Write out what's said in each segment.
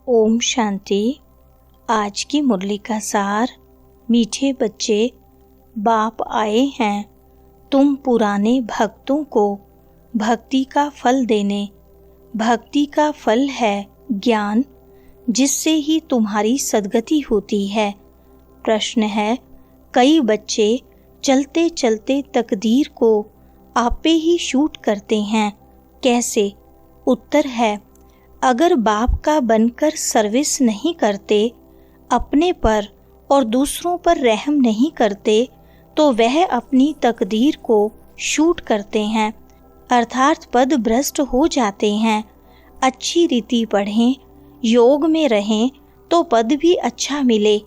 ओम शांति। आज की मुरली का सार। मीठे बच्चे, बाप आए हैं तुम पुराने भक्तों को भक्ति का फल देने। भक्ति का फल है ज्ञान, जिससे ही तुम्हारी सद्गति होती है। प्रश्न है, कई बच्चे चलते चलते तकदीर को आपे ही शूट करते हैं, कैसे? उत्तर है, अगर बाप का बनकर सर्विस नहीं करते, अपने पर और दूसरों पर रहम नहीं करते, तो वह अपनी तकदीर को शूट करते हैं, अर्थात पद भ्रष्ट हो जाते हैं। अच्छी रीति पढ़ें, योग में रहें तो पद भी अच्छा मिले।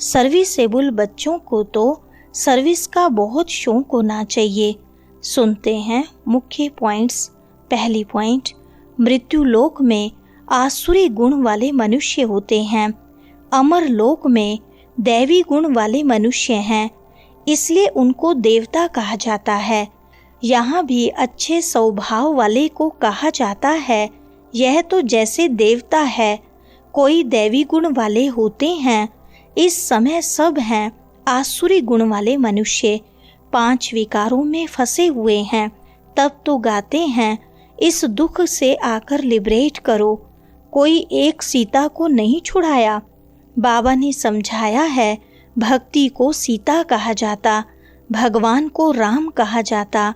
सर्विसेबल बच्चों को तो सर्विस का बहुत शौक होना चाहिए। सुनते हैं मुख्य पॉइंट्स। पहली पॉइंट, मृत्यु लोक में आसुरी गुण वाले मनुष्य होते हैं, अमर लोक में दैवी गुण वाले मनुष्य हैं, इसलिए उनको देवता कहा जाता है। यहाँ भी अच्छे स्वभाव वाले को कहा जाता है। यह तो जैसे देवता है, कोई दैवी गुण वाले होते हैं। इस समय सब हैं आसुरी गुण वाले मनुष्य, 5 विकारों में फंसे हुए हैं। तब तो गाते हैं, इस दुख से आकर लिबरेट करो। कोई एक सीता को नहीं छुड़ाया। बाबा ने समझाया है, भक्ति को सीता कहा जाता, भगवान को राम कहा जाता।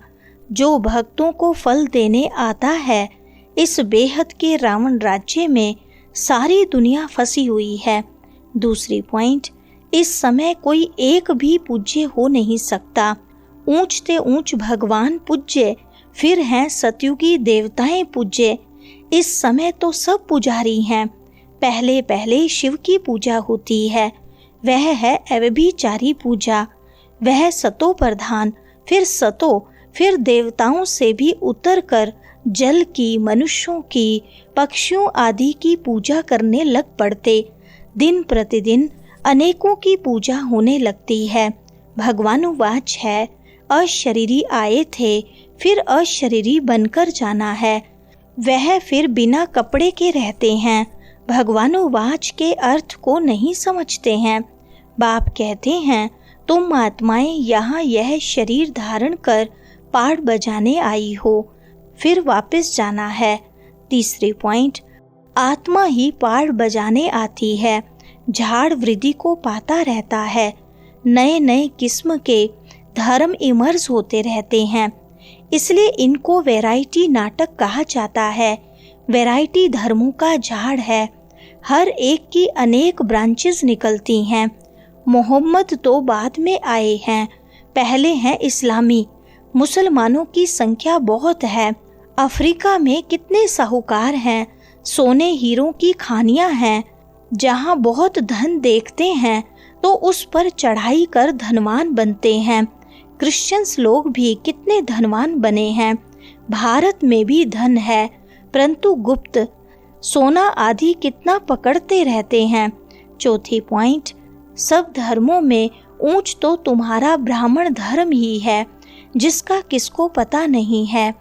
जो भक्तों को फल देने आता है, इस बेहद के रावण राज्य में सारी दुनिया फंसी हुई है। दूसरी पॉइंट, इस समय कोई एक भी पूज्य हो नहीं सकता। ऊंच ते ऊंच भगवान पूज्य, फिर हैं सतयुगी देवताएं पूज्य। इस समय तो सब पुजारी हैं। पहले पहले शिव की पूजा होती है, वह है अव्यभिचारी पूजा। वह सतो प्रधान, फिर देवताओं से भी उतर कर जल की, मनुष्यों की, पक्षियों आदि की पूजा करने लग पड़ते। दिन प्रतिदिन अनेकों की पूजा होने लगती है। भगवान वाच है, अशरीरी आए थे, फिर अशरीरी बनकर जाना है। वह फिर बिना कपड़े के रहते हैं। भगवान वाच के अर्थ को नहीं समझते हैं। बाप कहते हैं, तुम आत्माएं यहाँ यह शरीर धारण कर पाठ बजाने आई हो, फिर वापस जाना है। तीसरी पॉइंट, आत्मा ही पाठ बजाने आती है। झाड़ वृद्धि को पाता रहता है। नए नए किस्म के धर्म इमर्ज होते रहते हैं, इसलिए इनको वैरायटी नाटक कहा जाता है। वैरायटी धर्मों का झाड़ है, हर एक की अनेक ब्रांचेस निकलती हैं। मोहम्मद तो बाद में आए हैं, पहले हैं इस्लामी। मुसलमानों की संख्या बहुत है। अफ्रीका में कितने साहूकार हैं, सोने हीरों की खानियां हैं। जहाँ बहुत धन देखते हैं तो उस पर चढ़ाई कर धनवान बनते हैं। क्रिश्चियंस लोग भी कितने धनवान बने हैं। भारत में भी धन है, परंतु गुप्त। सोना आदि कितना पकड़ते रहते हैं। चौथी पॉइंट, सब धर्मों में ऊंच तो तुम्हारा ब्राह्मण धर्म ही है, जिसका किसको पता नहीं है।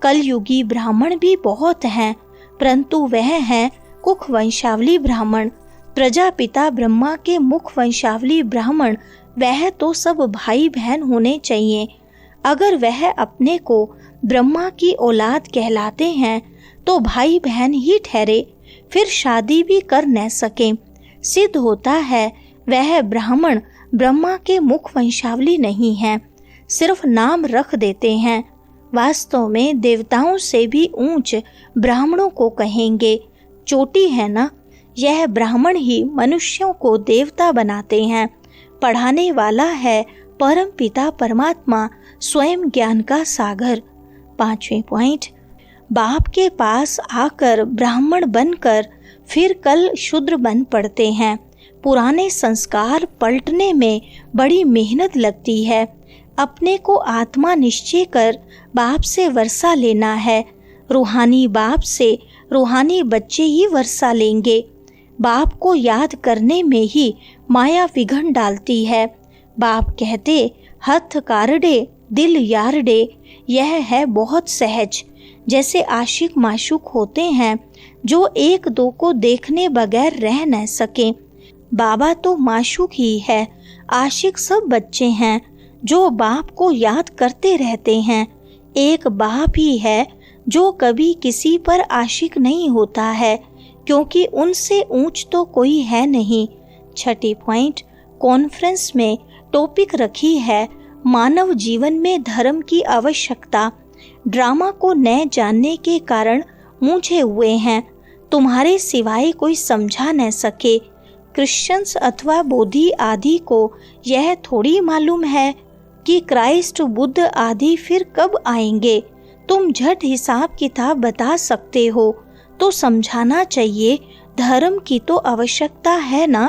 कलयुगी ब्राह्मण भी बहुत हैं, परंतु वह हैं कुख वंशावली ब्राह्मण। प्रजापिता ब्रह्मा के मुख वंशावली ब्राह्मण, वह तो सब भाई बहन होने चाहिए। अगर वह अपने को ब्रह्मा की औलाद कहलाते हैं तो भाई बहन ही ठहरे, फिर शादी भी कर न सके। सिद्ध होता है वह ब्राह्मण ब्रह्मा के मुख वंशावली नहीं है, सिर्फ नाम रख देते हैं। वास्तव में देवताओं से भी ऊंच ब्राह्मणों को कहेंगे। चोटी है ना, यह ब्राह्मण ही मनुष्यों को देवता बनाते हैं। पढ़ाने वाला है परम पिता परमात्मा, स्वयं ज्ञान का सागर। 5वें पॉइंट, बाप के पास आकर ब्राह्मण बनकर फिर कल शूद्र बन पड़ते हैं। पुराने संस्कार पलटने में बड़ी मेहनत लगती है। अपने को आत्मा निश्चय कर बाप से वर्षा लेना है। रूहानी बाप से रूहानी बच्चे ही वर्षा लेंगे। बाप को याद करने में ही माया विघन डालती है। बाप कहते, हथ कारडे दिल यारडे, यह है बहुत सहज। जैसे आशिक माशूक होते हैं जो एक दो को देखने बगैर रह न सके। बाबा तो माशूक ही है, आशिक सब बच्चे हैं जो बाप को याद करते रहते हैं। एक बाप ही है जो कभी किसी पर आशिक नहीं होता है, क्योंकि उनसे ऊंच तो कोई है नहीं। छठी पॉइंट कॉन्फ्रेंस में टॉपिक रखी है मानव जीवन में धर्म की आवश्यकता। ड्रामा को न जानने के कारण मूंझे हुए हैं, तुम्हारे सिवाय कोई समझा न सके। क्रिश्चियंस अथवा बोधि आदि को यह थोड़ी मालूम है कि क्राइस्ट बुद्ध आदि फिर कब आएंगे। तुम झट हिसाब किताब बता सकते हो तो समझाना चाहिए, धर्म की तो आवश्यकता है ना।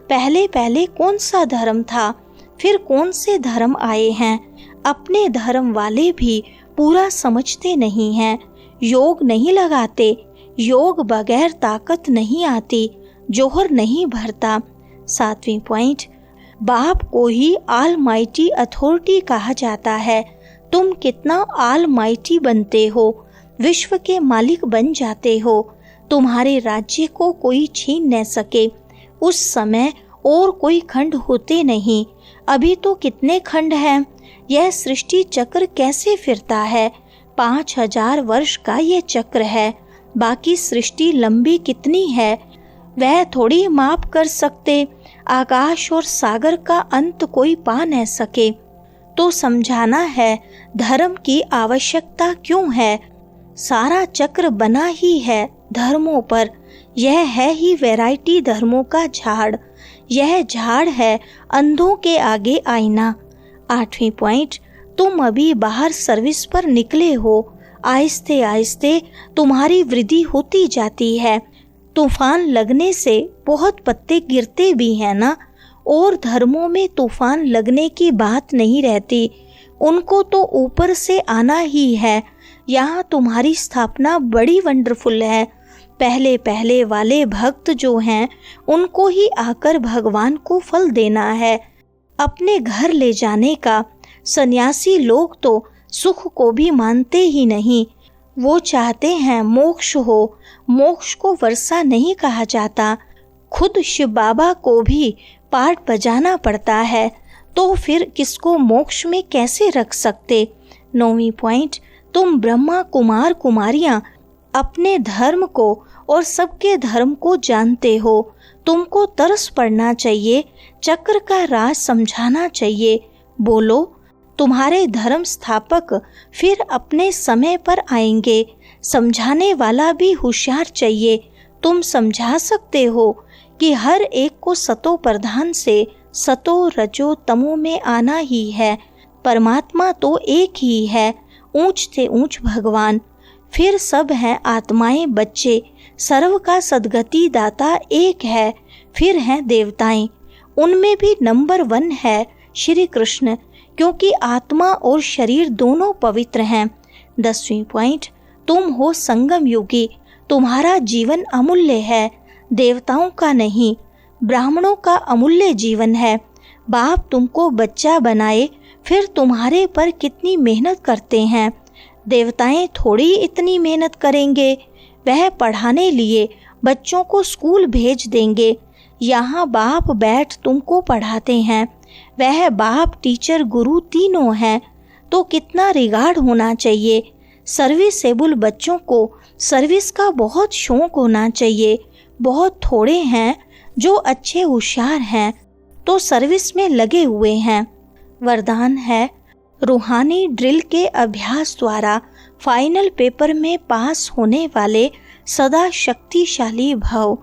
पहले पहले कौन सा धर्म था, फिर कौन से धर्म आए हैं। अपने धर्म वाले भी पूरा समझते नहीं हैं, योग नहीं लगाते। योग बगैर ताकत नहीं आती, जोहर नहीं भरता। 7वीं पॉइंट बाप को ही ऑल माइटी अथॉरिटी कहा जाता है। तुम कितना ऑल माइटी बनते हो, विश्व के मालिक बन जाते हो। तुम्हारे राज्य को कोई छीन न सके। उस समय और कोई खंड होते नहीं, अभी तो कितने खंड हैं। यह सृष्टि चक्र कैसे फिरता है, 5000 वर्ष का यह चक्र है। बाकी सृष्टि लंबी कितनी है वह थोड़ी माप कर सकते। आकाश और सागर का अंत कोई पा न सके। तो समझाना है धर्म की आवश्यकता क्यों है। सारा चक्र बना ही है धर्मों पर। यह है ही वैरायटी धर्मों का झाड़। यह झाड़ है अंधों के आगे आईना। 8वीं पॉइंट तुम अभी बाहर सर्विस पर निकले हो, आहिस्ते आहिस्ते तुम्हारी वृद्धि होती जाती है। तूफान लगने से बहुत पत्ते गिरते भी हैं ना। और धर्मों में तूफान लगने की बात नहीं रहती, उनको तो ऊपर से आना ही है। यहाँ तुम्हारी स्थापना बड़ी वंडरफुल है। पहले पहले वाले भक्त जो हैं उनको ही आकर भगवान को फल देना है, अपने घर ले जाने का। सन्यासी लोग तो सुख को भी मानते ही नहीं, वो चाहते हैं मोक्ष हो। मोक्ष को वर्षा नहीं कहा जाता। खुद शिव बाबा को भी पाठ बजाना पड़ता है, तो फिर किसको मोक्ष में कैसे रख सकते। 9वीं पॉइंट तुम ब्रह्मा कुमार कुमारियां अपने धर्म को और सबके धर्म को जानते हो। तुमको तरस पड़ना चाहिए, चक्र का राज समझाना चाहिए। बोलो, तुम्हारे धर्म स्थापक फिर अपने समय पर आएंगे। समझाने वाला भी होशियार चाहिए। तुम समझा सकते हो कि हर एक को सतो प्रधान से सतो रजो तमो में आना ही है। परमात्मा तो एक ही है, ऊंच से ऊंच भगवान। फिर सब हैं आत्माएं बच्चे। सर्व का सद्गति दाता एक है। फिर हैं देवताएं, उनमें भी नंबर 1 है श्री कृष्ण, क्योंकि आत्मा और शरीर दोनों पवित्र हैं। 10वीं पॉइंट तुम हो संगम युगी। तुम्हारा जीवन अमूल्य है, देवताओं का नहीं, ब्राह्मणों का अमूल्य जीवन है। बाप तुमको बच्चा बनाए फिर तुम्हारे पर कितनी मेहनत करते हैं। देवताएं थोड़ी इतनी मेहनत करेंगे। वह पढ़ाने लिए बच्चों को स्कूल भेज देंगे। यहाँ बाप बैठ तुमको पढ़ाते हैं। वह बाप टीचर गुरु तीनों हैं, तो कितना रिगार्ड होना चाहिए। सर्विसेबल बच्चों को सर्विस का बहुत शौक होना चाहिए। बहुत थोड़े हैं जो अच्छे होशियार हैं तो सर्विस में लगे हुए हैं। वरदान है रूहानी ड्रिल के अभ्यास द्वारा फाइनल पेपर में पास होने वाले सदा शक्तिशाली भव।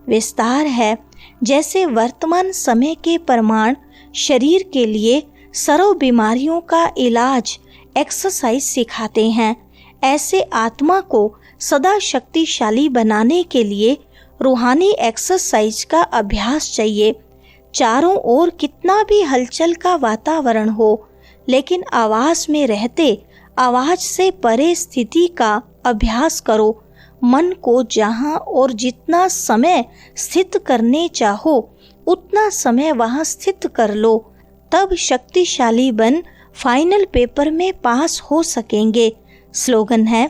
विस्तार है जैसे वर्तमान समय के प्रमाण शरीर के लिए सर्व बीमारियों का इलाज एक्सरसाइज सिखाते हैं, ऐसे आत्मा को सदा शक्तिशाली बनाने के लिए रूहानी एक्सरसाइज का अभ्यास चाहिए। चारों ओर कितना भी हलचल का वातावरण हो, लेकिन आवाज में रहते आवाज से परे स्थिति का अभ्यास करो। मन को जहाँ और जितना समय स्थित करने चाहो उतना समय वहाँ स्थित कर लो, तब शक्तिशाली बन फाइनल पेपर में पास हो सकेंगे। स्लोगन है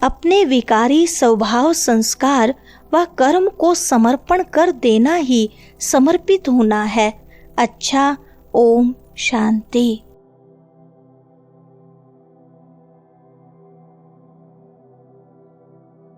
अपने विकारी स्वभाव, संस्कार व कर्म को समर्पण कर देना ही समर्पित होना है। अच्छा, ओम शांति।